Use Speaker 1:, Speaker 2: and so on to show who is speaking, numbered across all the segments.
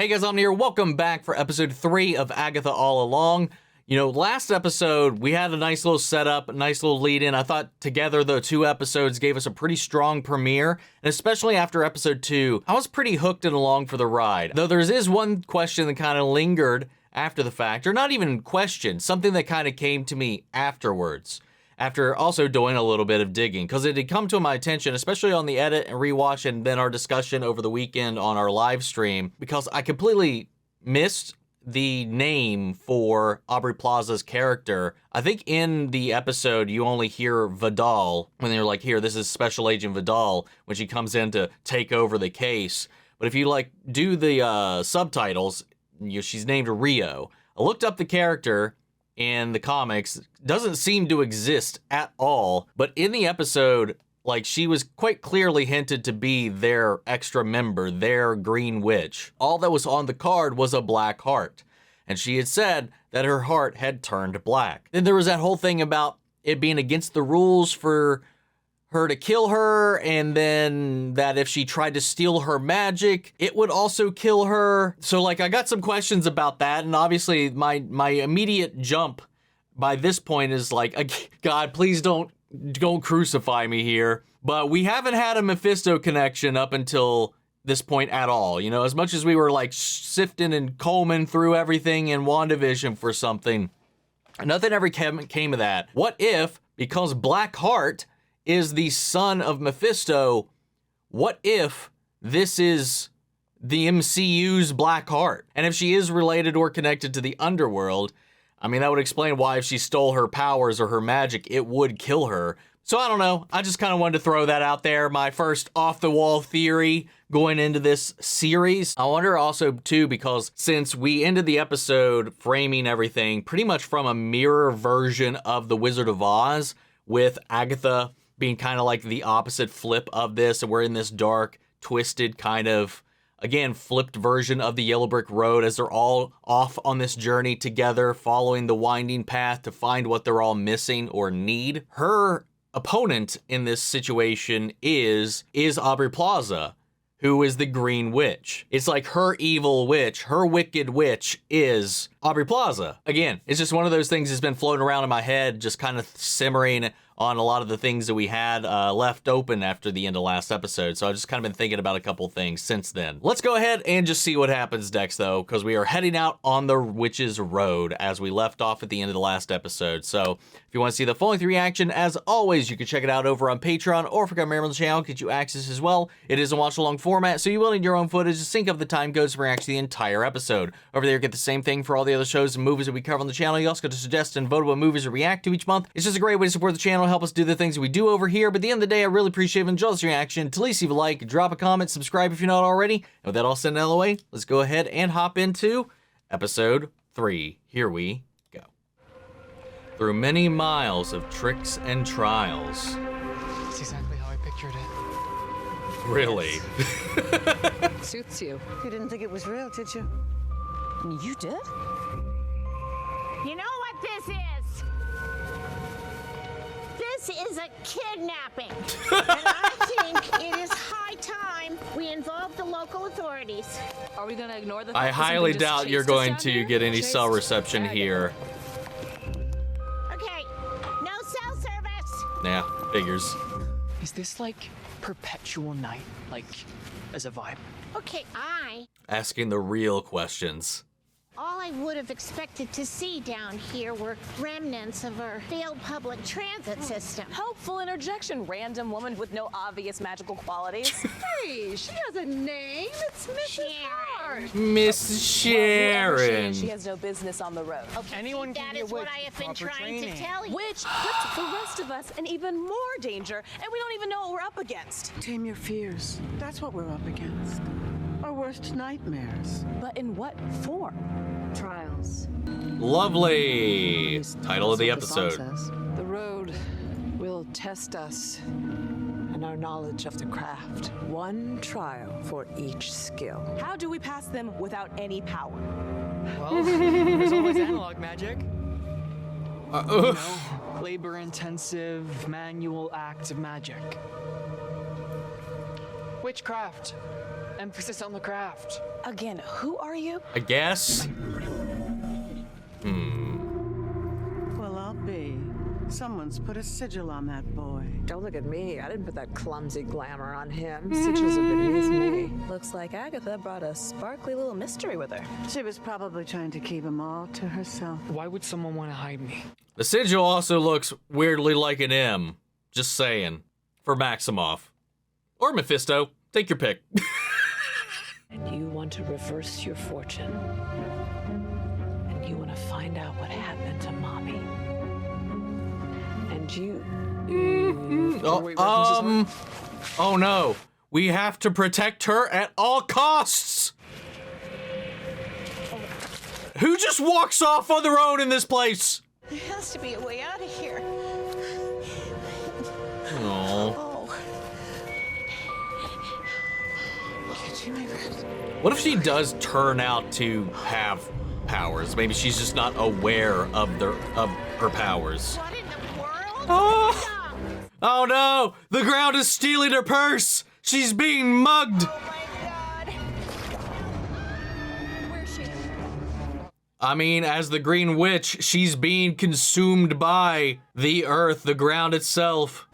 Speaker 1: Hey guys, I'm here. Welcome back for episode 3 of Agatha All Along. You know, last episode, we had a nice little setup, a nice little lead-in. I thought together the 2 episodes gave us a pretty strong premiere, and especially after episode 2, I was pretty hooked and along for the ride. Though there is one question that kind of lingered after the fact, or not even question, something that kind of came to me afterwards, after also doing a little bit of digging, because it had come to my attention, especially on the edit and rewatch and then our discussion over the weekend on our live stream, because I completely missed the name for Aubrey Plaza's character. I think in the episode you only hear Vidal when they're like, here, this is Special Agent Vidal, when she comes in to take over the case. But if you like do the subtitles, she's named Rio. I looked up the character in the comics, doesn't seem to exist at all, but in the episode, like, she was quite clearly hinted to be their extra member, their Green Witch. All that was on the card was a black heart, and she had said that her heart had turned black. Then there was that whole thing about it being against the rules for her to kill her, and then that if she tried to steal her magic, it would also kill her. So, like, I got some questions about that, and obviously my immediate jump by this point is like, God, please don't crucify me here. But we haven't had a Mephisto connection up until this point at all. You know, as much as we were like sifting and combing through everything in WandaVision for something, nothing ever came of that. What if, because Blackheart is the son of Mephisto, what if this is the MCU's Blackheart? And if she is related or connected to the underworld, I mean, that would explain why if she stole her powers or her magic, it would kill her. So I don't know. I just kind of wanted to throw that out there. My first off-the-wall theory going into this series. I wonder also, too, because since we ended the episode framing everything pretty much from a mirror version of The Wizard of Oz, with Agatha being kind of like the opposite flip of this, and we're in this dark, twisted kind of, again, flipped version of the Yellow Brick Road as they're all off on this journey together, following the winding path to find what they're all missing or need. Her opponent in this situation is Aubrey Plaza, who is the Green Witch. It's like her evil witch, her wicked witch is Aubrey Plaza. Again, it's just one of those things that's been floating around in my head, just kind of simmering on a lot of the things that we had left open after the end of last episode. So I've just kind of been thinking about a couple things since then. Let's go ahead and just see what happens next, though, because we are heading out on the Witch's Road as we left off at the end of the last episode. So if you want to see the full-length reaction, as always, you can check it out over on Patreon, or if you're a member of the channel, get you access as well. It is a watch-along format, so you will need your own footage to sync up the time codes to react to the entire episode. Over there, you get the same thing for all the other shows and movies that we cover on the channel. You also get to suggest and vote what movies to react to each month. It's just a great way to support the channel, help us do the things we do over here. But at the end of the day, I really appreciate if you enjoy this reaction. To at least leave a like, drop a comment, subscribe if you're not already. And with that all said and out of the way, let's go ahead and hop into episode 3. Here we go. Through many miles of tricks and trials.
Speaker 2: That's exactly how I pictured it.
Speaker 1: Really?
Speaker 3: Suits you.
Speaker 4: You didn't think it was real, did you?
Speaker 3: You did?
Speaker 5: You know what this is? This is a kidnapping. And I think it is high time we involve the local authorities.
Speaker 3: Are we gonna ignore the
Speaker 1: I
Speaker 3: fact that
Speaker 1: highly
Speaker 3: somebody just
Speaker 1: doubt you're
Speaker 3: chased us
Speaker 1: going
Speaker 3: down
Speaker 1: to
Speaker 3: here?
Speaker 1: get any
Speaker 3: Chased
Speaker 1: cell
Speaker 3: us?
Speaker 1: reception
Speaker 3: Yeah,
Speaker 1: here.
Speaker 5: Okay, no cell service.
Speaker 1: Yeah, figures.
Speaker 2: Is this like perpetual night? Like, as a vibe?
Speaker 5: Okay,
Speaker 1: Asking the real questions.
Speaker 5: all I would have expected to see down here were remnants of our failed public transit system.
Speaker 3: Helpful interjection, random woman with no obvious magical qualities.
Speaker 6: Hey, she has a name. It's Mrs.
Speaker 5: Sharon.
Speaker 6: Hart.
Speaker 1: Miss
Speaker 3: Whoever
Speaker 1: Sharon.
Speaker 3: she has no business on the road.
Speaker 5: Okay,
Speaker 2: Anyone can
Speaker 5: that
Speaker 2: be a
Speaker 5: is what
Speaker 2: witch
Speaker 5: I have
Speaker 2: with
Speaker 5: been
Speaker 2: proper
Speaker 5: trying
Speaker 2: training.
Speaker 5: to tell you.
Speaker 3: Which puts the rest of us in even more danger, and we don't even know what we're up against.
Speaker 4: Tame your fears. That's what we're up against. Our worst nightmares.
Speaker 3: But in what form?
Speaker 6: Trials.
Speaker 1: Lovely. Title of the episode.
Speaker 6: The road will test us and our knowledge of the craft. One trial for each skill.
Speaker 3: How do we pass them without any power?
Speaker 2: Well, there's always analog magic. Labor-intensive, manual acts of magic. Witchcraft. Emphasis on the craft.
Speaker 3: Again, who are you?
Speaker 1: I guess.
Speaker 4: Well, I'll be. Someone's put a sigil on that boy.
Speaker 6: Don't look at me. I didn't put that clumsy glamour on him. Sigils are beneath me.
Speaker 3: Looks like Agatha brought a sparkly little mystery with her.
Speaker 4: She was probably trying to keep them all to herself.
Speaker 2: Why would someone want to hide me?
Speaker 1: The sigil also looks weirdly like an M. Just saying. For Maximoff. Or Mephisto. Take your pick.
Speaker 6: And you want to reverse your fortune. And you want to find out what happened to Mommy. And you...
Speaker 1: Oh no. We have to protect her at all costs. Who just walks off on their own in this place?
Speaker 5: There has to be a way out of here.
Speaker 1: Oh.
Speaker 5: Catching my breath.
Speaker 1: What if she does turn out to have powers? Maybe she's just not aware of her powers.
Speaker 5: What in the world?
Speaker 1: Oh! Oh no! The ground is stealing her purse! She's being mugged!
Speaker 5: Oh my God. Where's she?
Speaker 1: I mean, as the Green Witch, she's being consumed by the earth, the ground itself.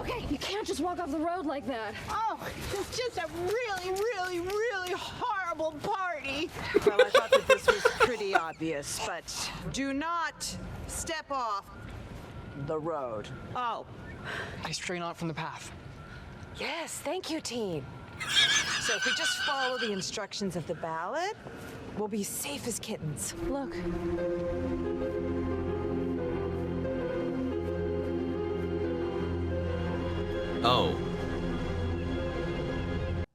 Speaker 7: Okay, you can't just walk off the road like that.
Speaker 5: Oh, it's just a really horrible party.
Speaker 4: Well, I thought that this was pretty obvious, but do not step off the road.
Speaker 5: Oh,
Speaker 2: I stray not from the path.
Speaker 6: Yes, thank you, team. So if we just follow the instructions of the ballad, we'll be safe as kittens.
Speaker 7: Look,
Speaker 1: Oh.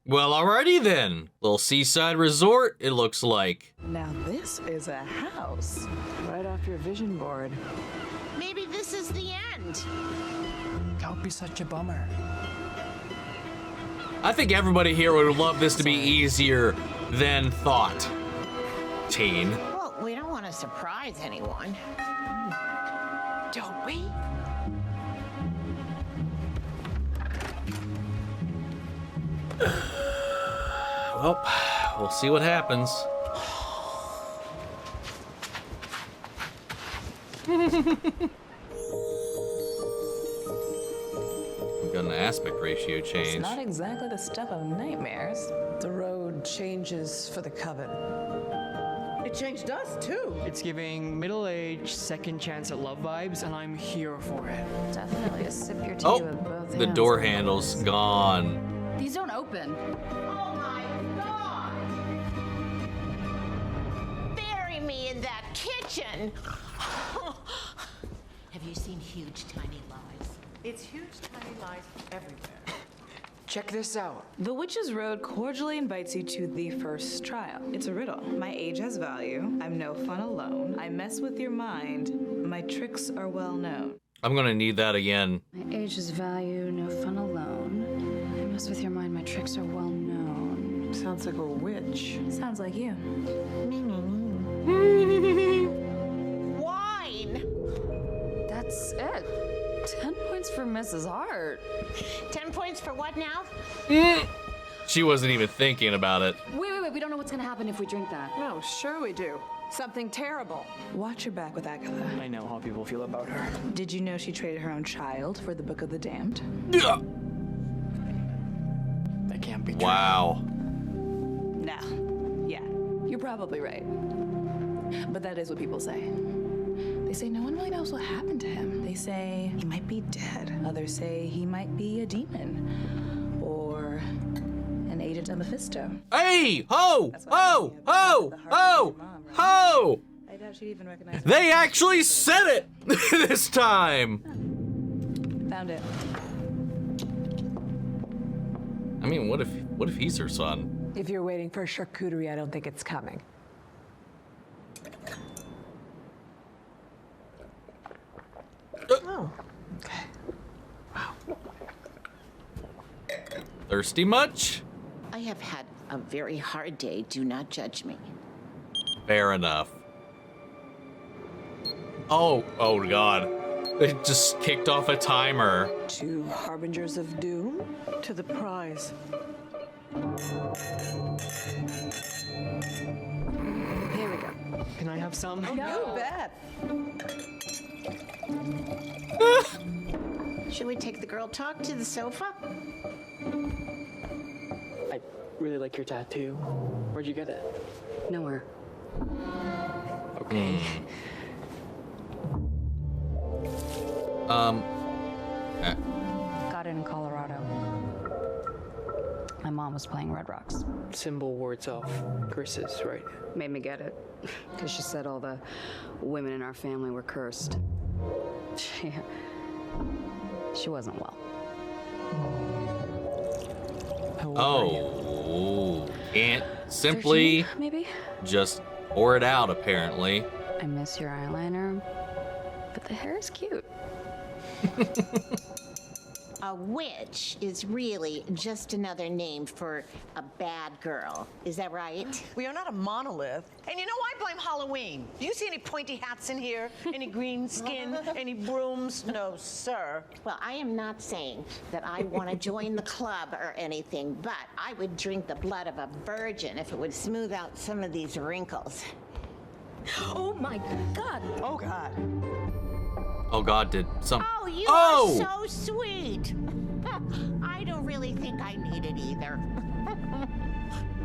Speaker 1: Well, alrighty then. Little seaside resort, it looks like.
Speaker 6: Now this is a house. Right off your vision board.
Speaker 5: maybe this is the end.
Speaker 2: That would be such a bummer.
Speaker 1: I think everybody here would love this to be easier than thought. Teen.
Speaker 5: Well, we don't want to surprise anyone.
Speaker 6: Don't we?
Speaker 1: Well, we'll see what happens. We've got an aspect ratio change.
Speaker 3: It's not exactly the stuff of nightmares.
Speaker 6: The road changes for the coven.
Speaker 4: It changed us, too.
Speaker 2: It's giving middle-aged, second chance at love vibes, and I'm here for it.
Speaker 3: Definitely a sip your tea
Speaker 1: Oh,
Speaker 3: with both hands.
Speaker 1: the door handle's gone.
Speaker 7: these don't open.
Speaker 5: Oh my God! Bury me in that kitchen. Have you seen Huge Tiny Lies?
Speaker 4: It's huge, tiny lies everywhere.
Speaker 2: Check this out.
Speaker 3: The Witch's Road cordially invites you to the first trial. It's a riddle. My age has value. I'm no fun alone. I mess with your mind. My tricks are well known.
Speaker 1: I'm gonna need that again.
Speaker 7: My age is value, no fun alone. I mess with your mind, my tricks are well known.
Speaker 4: Sounds like a witch.
Speaker 3: Sounds like you.
Speaker 5: Wine!
Speaker 7: That's it. 10 points for Mrs. Hart.
Speaker 5: 10 points for what now?
Speaker 1: She wasn't even thinking about it.
Speaker 7: Wait, we don't know what's gonna happen if we drink that.
Speaker 6: No, sure we do. Something terrible.
Speaker 3: Watch your back with Agatha.
Speaker 2: I know how people feel about her.
Speaker 3: Did you know she traded her own child for the Book of the Damned?
Speaker 2: That can't be true.
Speaker 1: Wow.
Speaker 3: No. Yeah, you're probably right. But that is what people say. They say no one really knows what happened to him. They say he might be dead. Others say he might be a demon. Or an agent of Mephisto.
Speaker 1: Hey! Ho!
Speaker 3: That's why
Speaker 1: Ho!
Speaker 3: I'm thinking
Speaker 1: Ho!
Speaker 3: about the heart of
Speaker 1: Ho!
Speaker 3: your mom, right?
Speaker 1: Ho!
Speaker 3: I doubt she'd even recognize it.
Speaker 1: They actually said it this time.
Speaker 3: Found it.
Speaker 1: I mean, what if he's her son?
Speaker 6: If you're waiting for charcuterie, I don't think it's coming. Oh, okay.
Speaker 1: Thirsty much?
Speaker 5: I have had a very hard day. Do not judge me.
Speaker 1: Fair enough. Oh God. It just kicked off a timer.
Speaker 6: 2 harbingers of doom to the prize. Here we go.
Speaker 2: Can I have some?
Speaker 6: You bet.
Speaker 5: Should we take the girl talk to the sofa?
Speaker 2: I really like your tattoo. Where'd you get it?
Speaker 7: Nowhere.
Speaker 2: Okay.
Speaker 7: Got it in Colorado. My mom was playing Red Rocks.
Speaker 2: Symbol wards off curses, right?
Speaker 7: Made me get it. Because she said all the women in our family were cursed. She wasn't well.
Speaker 2: How old are you?
Speaker 1: Oh, can't simply
Speaker 7: 13, maybe?
Speaker 1: just pour it out, apparently.
Speaker 7: I miss your eyeliner, but the hair is cute.
Speaker 5: A witch is really just another name for a bad girl. Is that right?
Speaker 4: We are not a monolith. And you know, I blame Halloween. Do you see any pointy hats in here? Any green skin? Any brooms? No, sir.
Speaker 5: Well, I am not saying that I want to join the club or anything, but I would drink the blood of a virgin if it would smooth out some of these wrinkles.
Speaker 7: Oh my God!
Speaker 4: Oh, God.
Speaker 1: Oh, God, did some...
Speaker 5: Oh, you
Speaker 1: Oh!
Speaker 5: are so sweet. I don't really think I need it either.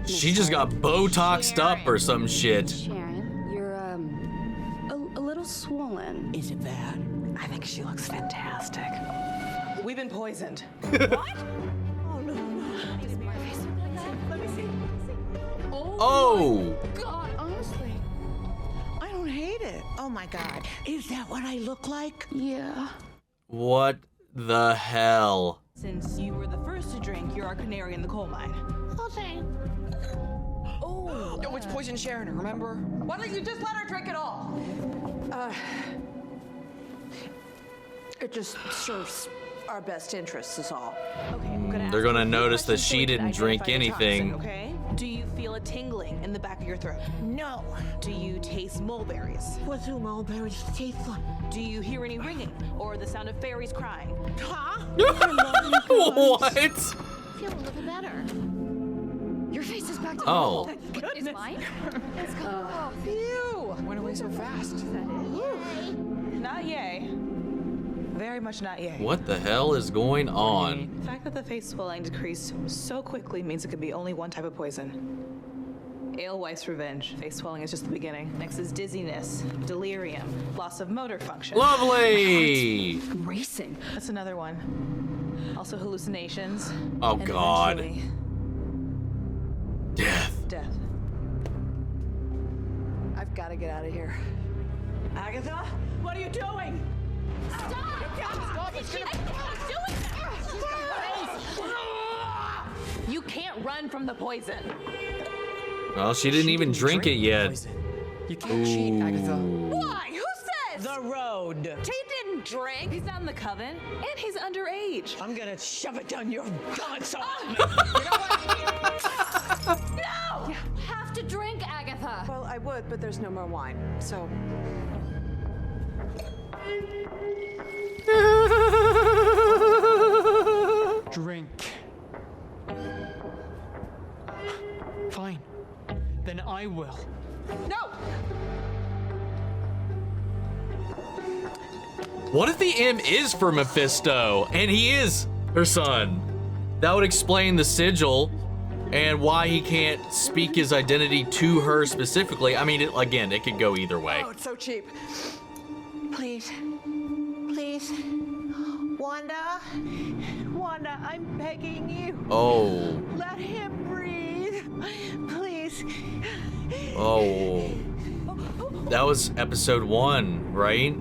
Speaker 1: She just got Botoxed up or some shit.
Speaker 7: Sharon, you're a little swollen.
Speaker 3: Is it bad? I think she looks fantastic. We've been poisoned.
Speaker 1: Oh!
Speaker 5: God, honestly. I don't hate it. Oh my God. Is that what I look like?
Speaker 7: Yeah.
Speaker 1: What the hell?
Speaker 3: Since you were the first to drink, you're our canary in the coal mine.
Speaker 5: Oh, thanks.
Speaker 3: Oh, it's poison Sharon, remember? Why don't you just let her drink it all?
Speaker 6: It just serves our best interests is all.
Speaker 3: Okay, I'm gonna
Speaker 1: They're
Speaker 3: ask
Speaker 1: gonna
Speaker 3: you a few
Speaker 1: notice that
Speaker 3: questions so
Speaker 1: she
Speaker 3: we can
Speaker 1: didn't drink
Speaker 3: identify the toxin,
Speaker 1: anything.
Speaker 3: Okay? Do you feel a tingling in the back of your throat?
Speaker 5: No.
Speaker 3: Do you taste mulberries?
Speaker 5: What do mulberries taste like?
Speaker 3: Do you hear any ringing or the sound of fairies crying?
Speaker 5: Huh?
Speaker 1: What?
Speaker 5: I feel a little better.
Speaker 7: Your face is back to
Speaker 1: Oh.
Speaker 7: normal. Is mine? It's coming off.
Speaker 3: Phew! Went away so fast. Not yay. Very much not yay.
Speaker 1: What the hell is going on?
Speaker 3: The fact that the face swelling decreased so quickly means it could be only one type of poison. Alewife revenge. Face swelling is just the beginning. Next is dizziness, delirium, loss of motor function.
Speaker 1: Lovely!
Speaker 7: Racing.
Speaker 3: That's another one. Also hallucinations.
Speaker 1: Oh,
Speaker 3: and
Speaker 1: God.
Speaker 3: eventually
Speaker 1: Death.
Speaker 3: death.
Speaker 6: I've got to get out of here.
Speaker 3: Agatha, what are you doing? You can't run from the poison.
Speaker 1: Well, she didn't even drink it yet.
Speaker 2: You can't cheat, Agatha.
Speaker 3: Why? Who says?
Speaker 4: The road.
Speaker 3: He didn't drink. He's not in the coven, and he's underage.
Speaker 4: I'm gonna shove it down your guts.
Speaker 3: No!
Speaker 7: You have to drink, Agatha.
Speaker 6: Well, I would, but there's no more wine. So,
Speaker 2: Drink. Fine. Then I will.
Speaker 3: No!
Speaker 1: What if the M is for Mephisto and he is her son? That would explain the sigil and why he can't speak his identity to her specifically. I mean, again, it could go either way.
Speaker 6: oh, it's so cheap.
Speaker 5: Please. Please. Wanda? Wanda, I'm begging you.
Speaker 1: Oh.
Speaker 5: Let him breathe. Please.
Speaker 1: Oh. That was episode 1, right?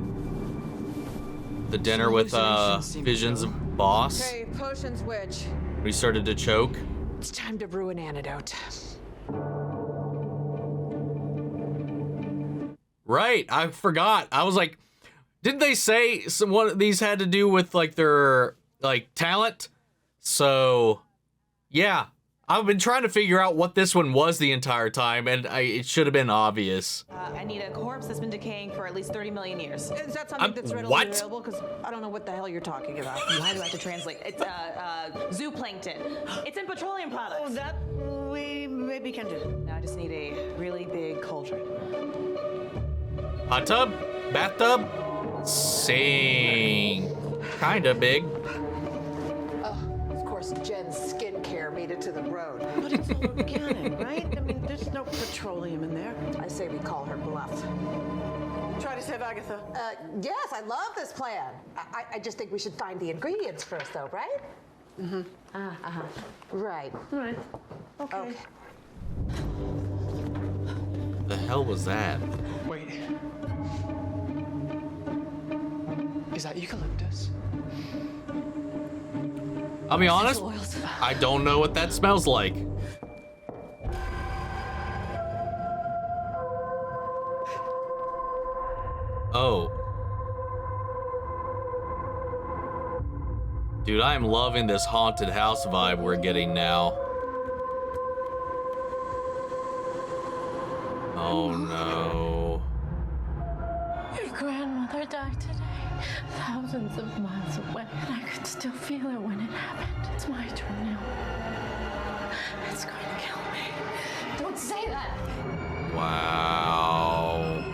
Speaker 1: The dinner with
Speaker 2: Hallucinations seem to
Speaker 1: visions
Speaker 2: go.
Speaker 1: of Boss.
Speaker 6: Okay, potions witch.
Speaker 1: We started to choke.
Speaker 6: It's time to brew an antidote.
Speaker 1: Right, I forgot. I was like, didn't they say one of these had to do with like their like talent? So, yeah, I've been trying to figure out what this one was the entire time, and it should have been obvious.
Speaker 3: I need a corpse that's been decaying for at least 30 million years.
Speaker 6: Is that something that's readily
Speaker 1: what?
Speaker 6: available? Because I don't know what the hell you're talking about.
Speaker 3: Why do I have to translate? It's zooplankton. It's in petroleum products.
Speaker 4: Oh, that we maybe can do.
Speaker 3: Now I just need a really big cauldron.
Speaker 1: Hot tub? Bathtub? Sing. Kinda big.
Speaker 6: Of course, Jen's skincare made it to the road.
Speaker 4: But it's all organic, right? I mean, there's no petroleum in there.
Speaker 6: I say we call her bluff.
Speaker 4: Try to save Agatha.
Speaker 6: Yes, I love this plan. I just think we should find the ingredients first, though, right? Mm-hmm. Right.
Speaker 4: All right. Okay.
Speaker 1: The hell was that?
Speaker 2: Wait. Is that eucalyptus?
Speaker 1: I'll be honest, I don't know what that smells like. Oh. Dude, I am loving this haunted house vibe we're getting now. Oh no.
Speaker 8: Your grandmother died today, thousands of miles away, and I could still feel it when it happened. It's my turn now. It's going to kill me.
Speaker 7: Don't say that.
Speaker 1: Wow.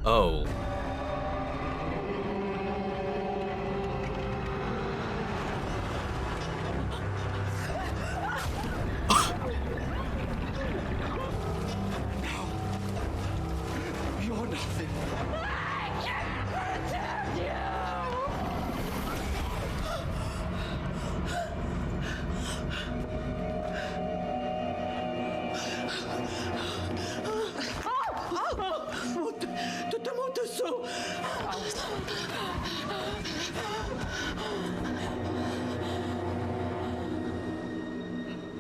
Speaker 1: Oh.
Speaker 2: You're nothing.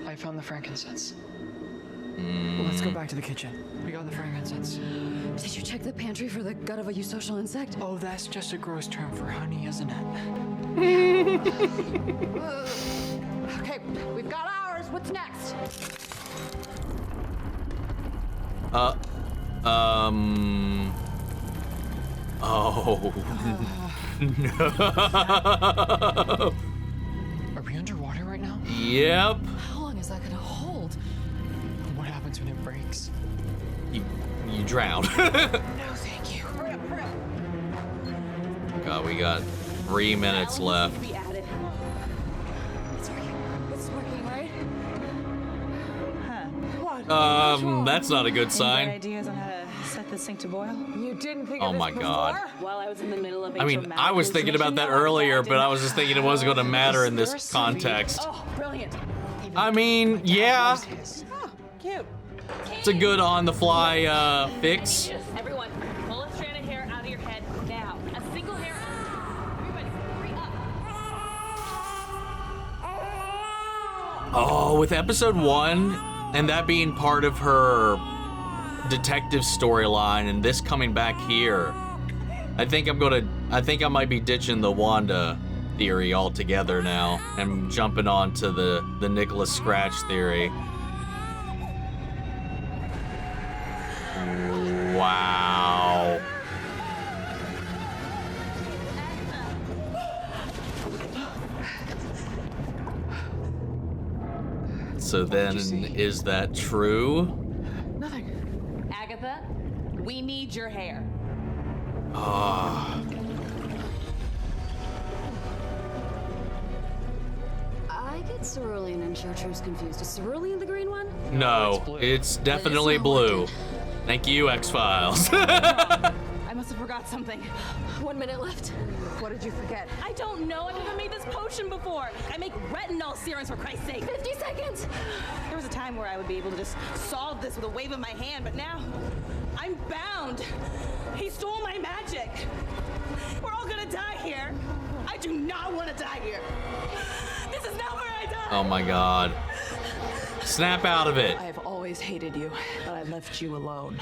Speaker 2: I found the frankincense. Let's go back to the kitchen. We got the frankincense.
Speaker 7: Did you check the pantry for the gut of a eusocial insect?
Speaker 2: Oh, that's just a gross term for honey, isn't it?
Speaker 6: Okay, we've got ours. What's next?
Speaker 1: Oh. No.
Speaker 2: Are we underwater right now?
Speaker 1: Yep.
Speaker 7: How long is that gonna hold?
Speaker 2: What happens when it breaks?
Speaker 1: You drown.
Speaker 2: No, thank you.
Speaker 6: Hurry up, hurry up.
Speaker 1: God, we got 3 minutes left.
Speaker 3: Be added.
Speaker 7: It's working, right?
Speaker 3: Huh.
Speaker 1: That's not a good
Speaker 3: Any
Speaker 1: sign.
Speaker 3: ideas on how to set this thing to boil?
Speaker 6: You didn't think
Speaker 1: Oh
Speaker 6: of this
Speaker 1: my
Speaker 6: before?
Speaker 1: God.
Speaker 3: While I was in the middle of a
Speaker 1: I mean,
Speaker 3: dramatic
Speaker 1: I was thinking about that earlier, but I was just thinking it wasn't going to matter in this context.
Speaker 3: Oh, brilliant.
Speaker 1: I mean, yeah,
Speaker 3: Oh, cute.
Speaker 1: it's a good on-the-fly fix.
Speaker 9: Everyone, pull a strand of hair out of your head now. A single hair. Everybody, hurry up.
Speaker 1: Oh, with episode 1 and that being part of her detective storyline and this coming back here, I think I might be ditching the Wanda theory altogether now and jumping on to the Nicholas Scratch theory. Wow. So then, is that true?
Speaker 2: Nothing.
Speaker 9: Agatha, we need your hair.
Speaker 1: Ah.
Speaker 7: I get cerulean and chartreuse confused. Is cerulean the green one?
Speaker 1: No, it's definitely
Speaker 7: not
Speaker 1: blue.
Speaker 7: working.
Speaker 1: Thank you, X-Files.
Speaker 3: I must have forgot something.
Speaker 7: 1 minute left.
Speaker 6: What did you forget?
Speaker 9: I don't know. I've never made this potion before. I make retinol serums for Christ's sake.
Speaker 7: 50 seconds.
Speaker 3: There was a time where I would be able to just solve this with a wave of my hand, but now I'm bound. He stole my magic. We're all gonna die here. I do not want to die here. This is not where I die.
Speaker 1: Oh my God. Snap out of it.
Speaker 3: I have always hated you, but I
Speaker 6: left you alone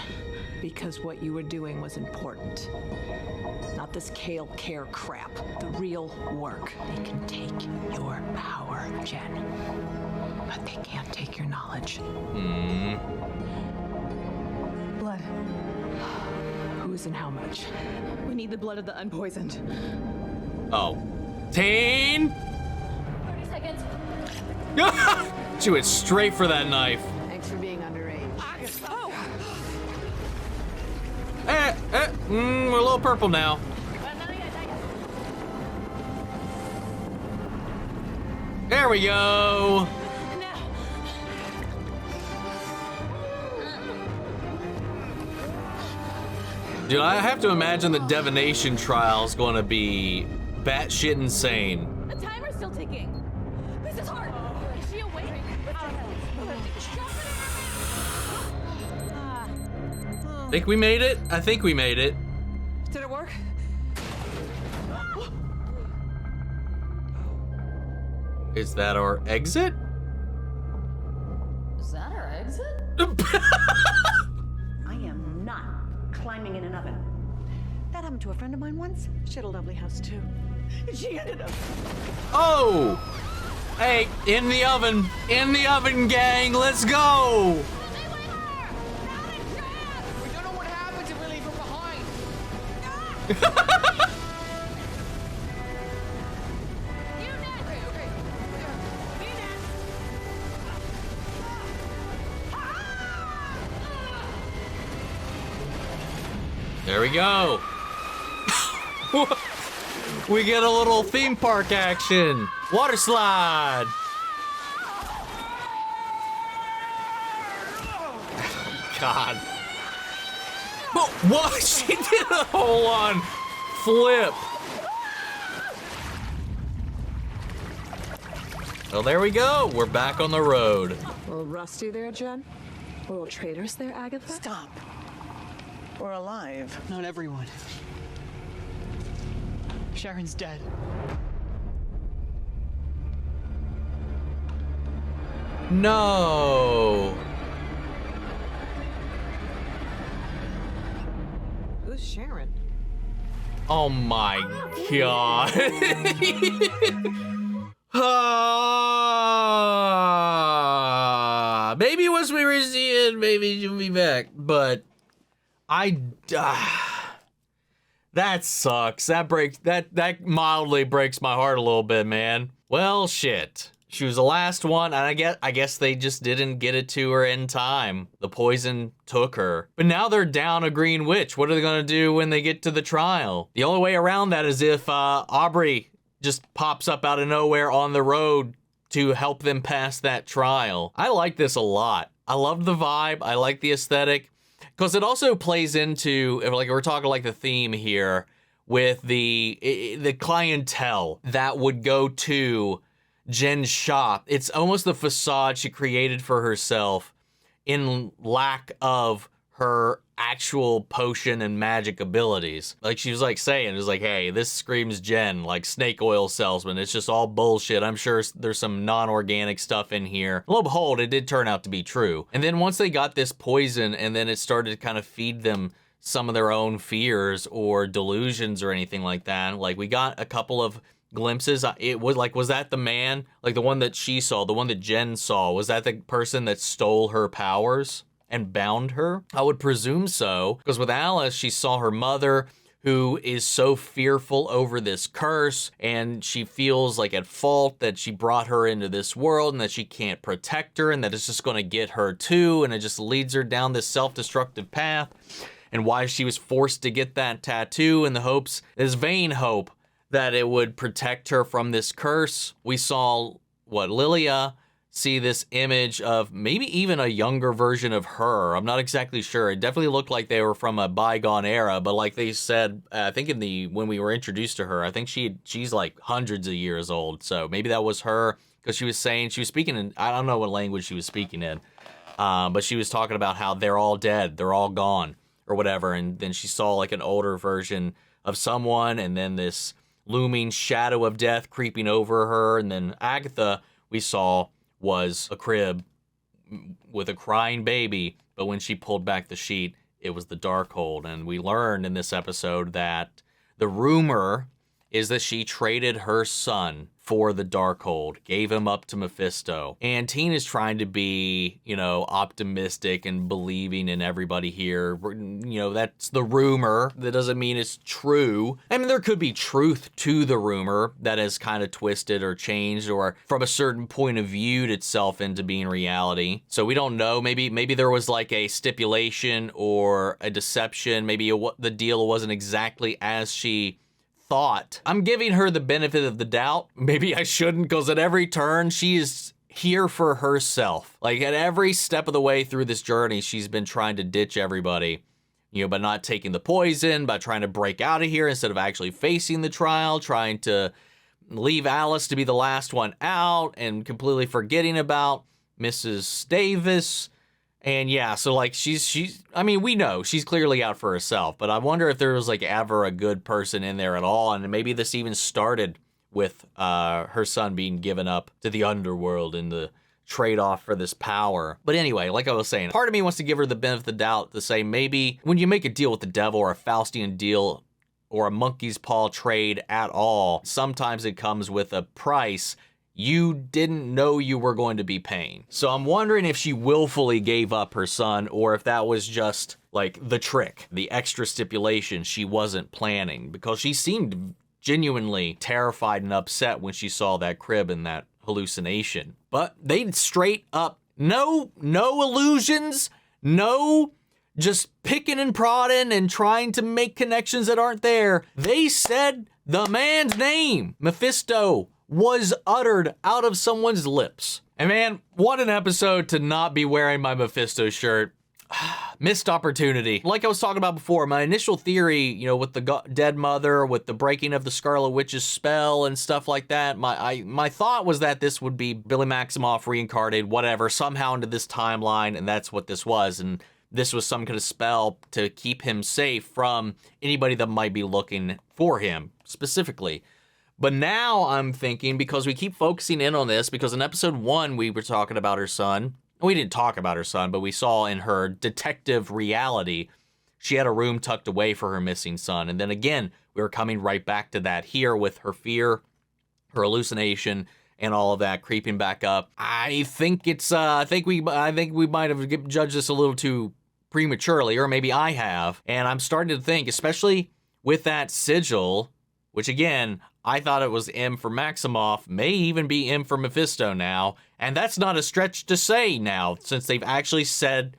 Speaker 6: because what you were doing was important. Not this kale care crap. The real work. They can take your power, Jen. But they can't take your knowledge.
Speaker 3: Blood.
Speaker 6: Whose and how much?
Speaker 3: We need the blood of the unpoisoned.
Speaker 1: Oh. Teen!
Speaker 8: 30 seconds.
Speaker 1: She went straight for that knife.
Speaker 6: Thanks for being underage.
Speaker 3: Oh!
Speaker 1: We're a little purple now. There we go. Dude, I have to imagine the divination trial is going to be batshit insane.
Speaker 9: The timer's still ticking. This is hard. Is she awake?
Speaker 1: Think we made it? I think we made it.
Speaker 6: Did it work?
Speaker 1: Is that our exit?
Speaker 9: Is that our exit?
Speaker 4: I am not climbing in an oven. That happened to a friend of mine once. She had a lovely house too. She ended up.
Speaker 1: Oh! Hey, in the oven, gang, let's go!
Speaker 2: We don't know what happens if we leave her behind.
Speaker 1: There we go. We get a little theme park action. Water slide. God. Oh, what? She did a whole on flip. Well, there we go. We're back on the road.
Speaker 6: A little rusty there, Jen? A little traitors there, Agatha?
Speaker 4: Stop. We're alive.
Speaker 2: Not everyone. Sharon's dead.
Speaker 1: No.
Speaker 6: Who's Sharon?
Speaker 1: Oh my God. Maybe once we were seeing, maybe she'll be back. But that sucks. That mildly breaks my heart a little bit, man. Well, shit. She was the last one, and I guess they just didn't get it to her in time. The poison took her. But now they're down a green witch. What are they gonna do when they get to the trial? The only way around that is if Aubrey just pops up out of nowhere on the road to help them pass that trial. I like this a lot. I love the vibe. I like the aesthetic. Because it also plays into, like, we're talking like the theme here with the clientele that would go to Jen's shop. It's almost the facade she created for herself in lack of her actual potion and magic abilities. Like she was like saying, it was like, hey, this screams Jen, like snake oil salesman. It's just all bullshit. I'm sure there's some non-organic stuff in here. Lo and behold, it did turn out to be true. And then once they got this poison and then it started to kind of feed them some of their own fears or delusions or anything like that. Like we got a couple of glimpses. It was like, was that the man? Like the one that she saw, the one that Jen saw, was that the person that stole her powers and bound her? I would presume so, because with Alice, she saw her mother, who is so fearful over this curse, and she feels like at fault that she brought her into this world and that she can't protect her and that it's just going to get her too, and it just leads her down this self-destructive path, and why she was forced to get that tattoo in the hopes, this vain hope, that it would protect her from this curse. We saw, Lilia see this image of maybe even a younger version of her. I'm not exactly sure. It definitely looked like they were from a bygone era, but like they said, I think when we were introduced to her, I think she's like hundreds of years old. So maybe that was her, because she was speaking in, I don't know what language she was speaking in, but she was talking about how they're all dead, they're all gone or whatever. And then she saw like an older version of someone, and then this looming shadow of death creeping over her. And then Agatha, we saw, was a crib with a crying baby But when she pulled back the sheet, it was the Darkhold. And we learned in this episode that the rumor is that she traded her son for the Darkhold, gave him up to Mephisto. And Tina's trying to be, optimistic and believing in everybody here. That's the rumor. That doesn't mean it's true. I mean, there could be truth to the rumor that has kind of twisted or changed or from a certain point of viewed itself into being reality. So we don't know. Maybe there was like a stipulation or a deception. Maybe the deal wasn't exactly as she thought. I'm giving her the benefit of the doubt. Maybe I shouldn't, because at every turn, she is here for herself. Like at every step of the way through this journey, she's been trying to ditch everybody, by not taking the poison, by trying to break out of here instead of actually facing the trial, trying to leave Alice to be the last one out and completely forgetting about Mrs. Davis. And yeah, so like we know she's clearly out for herself, but I wonder if there was like ever a good person in there at all. And maybe this even started with her son being given up to the underworld in the trade-off for this power. But anyway, like I was saying, part of me wants to give her the benefit of the doubt to say maybe when you make a deal with the devil or a Faustian deal or a monkey's paw trade at all, sometimes it comes with a price you didn't know you were going to be paying. So I'm wondering if she willfully gave up her son or if that was just like the trick, the extra stipulation she wasn't planning, because she seemed genuinely terrified and upset when she saw that crib and that hallucination. But they straight up, no illusions, no just picking and prodding and trying to make connections that aren't there. They said the man's name, Mephisto, was uttered out of someone's lips. And man, what an episode to not be wearing my Mephisto shirt. Missed opportunity. Like I was talking about before, my initial theory, with the dead mother, with the breaking of the Scarlet Witch's spell and stuff like that, my thought was that this would be Billy Maximoff reincarnated, whatever, somehow into this timeline, and that's what this was. And this was some kind of spell to keep him safe from anybody that might be looking for him specifically. But now I'm thinking, because we keep focusing in on this, because in episode 1, we were talking about her son. We didn't talk about her son, but we saw in her detective reality, she had a room tucked away for her missing son. And then again, we were coming right back to that here with her fear, her hallucination, and all of that creeping back up. I think we might have judged this a little too prematurely, or maybe I have. And I'm starting to think, especially with that sigil, which again, I thought it was M for Maximoff, may even be M for Mephisto now. And that's not a stretch to say now, since they've actually said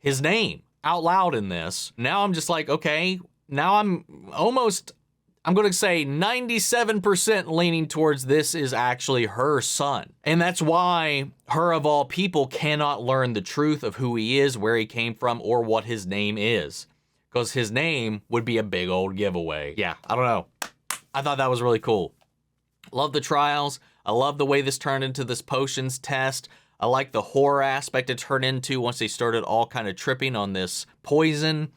Speaker 1: his name out loud in this. Now I'm just like, okay, now I'm going to say 97% leaning towards this is actually her son. And that's why her, of all people, cannot learn the truth of who he is, where he came from, or what his name is. Because his name would be a big old giveaway. Yeah, I don't know. I thought that was really cool. Love the trials. I love the way this turned into this potions test. I like the horror aspect it turned into once they started all kind of tripping on this poison.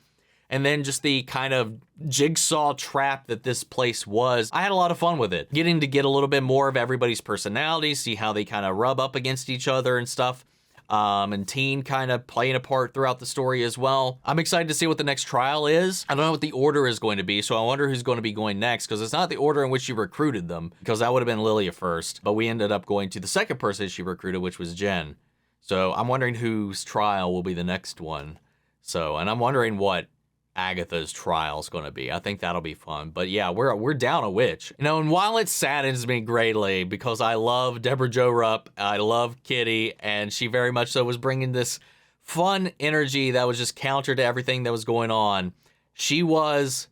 Speaker 1: And then just the kind of jigsaw trap that this place was. I had a lot of fun with it. Getting to get a little bit more of everybody's personality, see how they kind of rub up against each other and stuff. And Teen kind of playing a part throughout the story as well. I'm excited to see what the next trial is. I don't know what the order is going to be, so I wonder who's going to be going next, because it's not the order in which she recruited them, because that would have been Lilia first. But we ended up going to the second person she recruited, which was Jen. So I'm wondering whose trial will be the next one. And I'm wondering what Agatha's trial is going to be. I think that'll be fun. But yeah, we're down a witch. And while it saddens me greatly, because I love Deborah Jo Rupp, I love Kitty, and she very much so was bringing this fun energy that was just counter to everything that was going on. She was,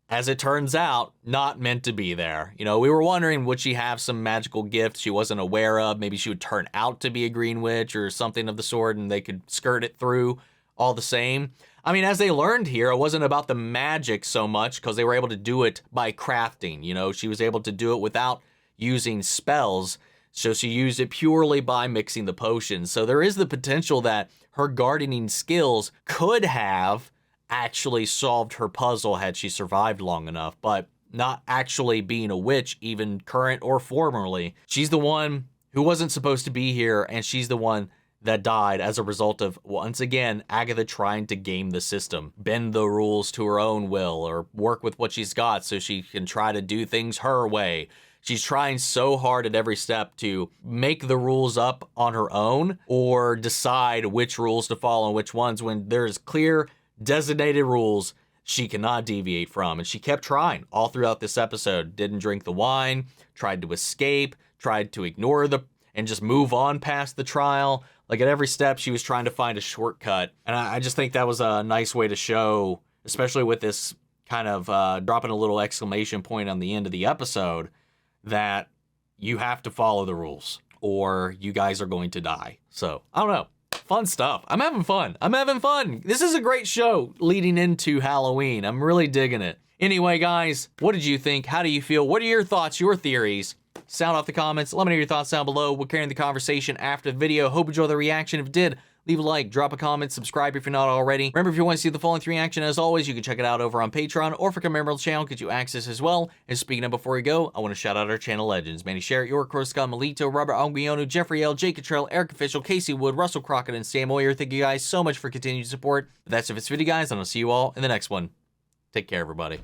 Speaker 1: as it turns out, not meant to be there. We were wondering, would she have some magical gift she wasn't aware of? Maybe she would turn out to be a green witch or something of the sort, and they could skirt it through all the same. I mean, as they learned here, it wasn't about the magic so much, because they were able to do it by crafting. She was able to do it without using spells, so she used it purely by mixing the potions. So there is the potential that her gardening skills could have actually solved her puzzle had she survived long enough, but not actually being a witch, even current or formerly. She's the one who wasn't supposed to be here, and she's the one that died as a result of, once again, Agatha trying to game the system, bend the rules to her own will, or work with what she's got so she can try to do things her way. She's trying so hard at every step to make the rules up on her own or decide which rules to follow and which ones, when there's clear designated rules she cannot deviate from. And she kept trying all throughout this episode. Didn't drink the wine, tried to escape, tried to ignore and just move on past the trial. Like at every step, she was trying to find a shortcut. And I just think that was a nice way to show, especially with this kind of dropping a little exclamation point on the end of the episode, that you have to follow the rules or you guys are going to die. So, I don't know. Fun stuff. I'm having fun. This is a great show leading into Halloween. I'm really digging it. Anyway, guys, what did you think? How do you feel? What are your thoughts, your theories? Sound off the comments. Let me know your thoughts down below. We'll carry the conversation after the video. Hope you enjoyed the reaction. If you did, leave a like, drop a comment, subscribe if you're not already. Remember, if you want to see the full length reaction, as always, you can check it out over on Patreon, or if you become a member of the channel, get you access as well. And speaking of, before we go, I want to shout out our channel legends: Manny Sherritt, York, Scott, Melito, Robert Onguionu, Jeffrey L, Jake Cottrell, Eric Official, Casey Wood, Russell Crockett, and Sam Moyer. Thank you guys so much for continued support. That's it for this video, guys, and I'll see you all in the next one. Take care, everybody.